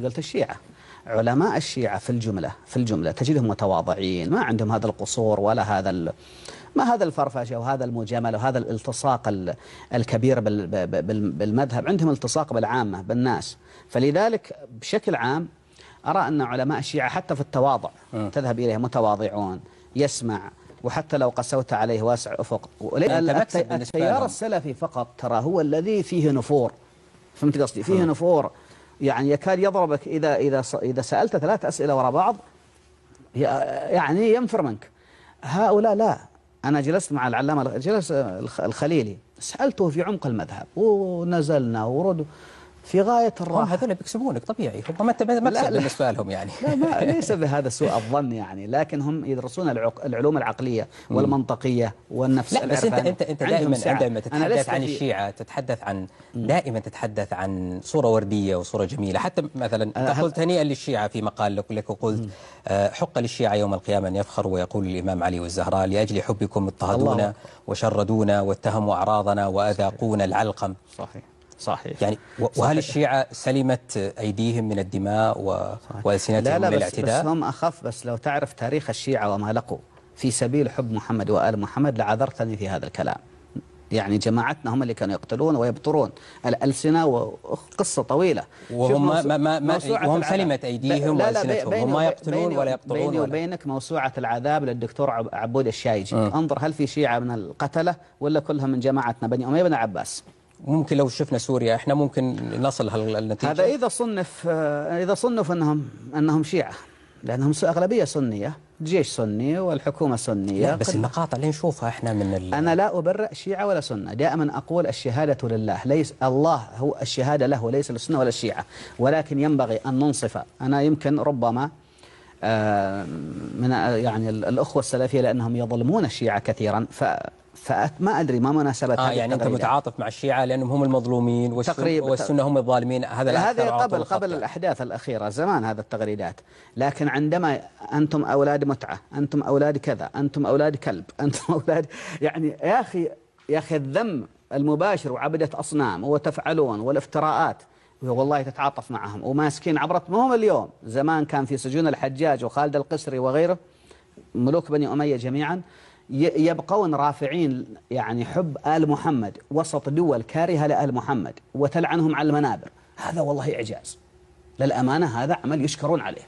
قلت الشيعة، علماء الشيعة في الجملة تجدهم متواضعين، ما عندهم هذا القصور ولا ما هذا الفرفشة وهذا المجاملة وهذا الالتصاق الكبير بالمذهب، عندهم التصاق بالعامة بالناس. فلذلك بشكل عام أرى أن علماء الشيعة حتى في التواضع تذهب إليه متواضعون، يسمع، وحتى لو قسوت عليه واسع أفق. التيار السلفي فقط ترى هو الذي فيه نفور، فهمت قصدي؟ فيه نفور، يعني يكاد يضربك إذا سألت 3 أسئلة وراء بعض يعني ينفر منك. هؤلاء لا. أنا جلست مع العلامة الخليلي، سألته في عمق المذهب ونزلنا ورد في غاية الراحة. هذول بيكسبونك طبيعي، هم مكسب بالنسبة لهم يعني. لا ليس بهذا سوء الظن يعني، لكن هم يدرسون العلوم العقلية والمنطقية والنفس. لا بس انت دائما عندما تتحدث عن الشيعة تتحدث عن دائما تتحدث عن صورة وردية وصورة جميلة. حتى مثلا انت قلت هنيئا للشيعة في مقال لك وقلت حق للشيعة يوم القيامة أن يفخر ويقول الإمام علي والزهراء لأجل حبكم اضطهدونا وشردونا واتهموا أعراضنا وأذاقونا العلقم. صحيح. يعني وهل الشيعة سلمت أيديهم من الدماء وألسنتهم من الاعتداء؟ بس هم أخف. بس لو تعرف تاريخ الشيعة وما لقوا في سبيل حب محمد وآل محمد لعذرتني في هذا الكلام. يعني جماعتنا هم اللي كانوا يقتلون ويبترون الألسنة، وقصة طويلة. وهم سلمت أيديهم وألسنتهم، هم ما يقتلون ولا يقطعون. بيني وبينك موسوعة العذاب للدكتور عبود الشايجي. انظر هل في شيعة من القتلة ولا كلهم من جماعتنا بني أمية بن عباس. ممكن لو شفنا سوريا احنا ممكن نصل هالنتيجة. هذا إذا صنف أنهم شيعة، لأنهم أغلبية سنية، جيش سني والحكومة سنية. بس المقاطع اللي نشوفها احنا أنا لا أبرئ شيعة ولا سنة، دائما أقول الشهادة لله، ليس الله هو الشهادة له وليس للسنة ولا الشيعة، ولكن ينبغي أن ننصف. أنا يمكن ربما من يعني الأخوة السلفية لأنهم يظلمون الشيعة كثيرا، فما أدري ما مناسبة هذه يعني أنت متعاطف مع الشيعة لأنهم هم المظلومين والسنة هم الظالمين. هذا قبل الأحداث الأخيرة زمان هذا التغريدات. لكن عندما أنتم أولاد متعة، أنتم أولاد كذا، أنتم أولاد كلب، أنتم أولاد يعني يا أخي الذم المباشر وعبدة أصنام وتفعلون والافتراءات، والله تتعاطف معهم وماسكين عبرت مهم. اليوم زمان كان في سجون الحجاج وخالد القسري وغيره ملوك بني أمية جميعا يبقون رافعين يعني حب آل محمد وسط دول كارهة لآل محمد وتلعنهم على المنابر. هذا والله إعجاز للأمانة، هذا عمل يشكرون عليه.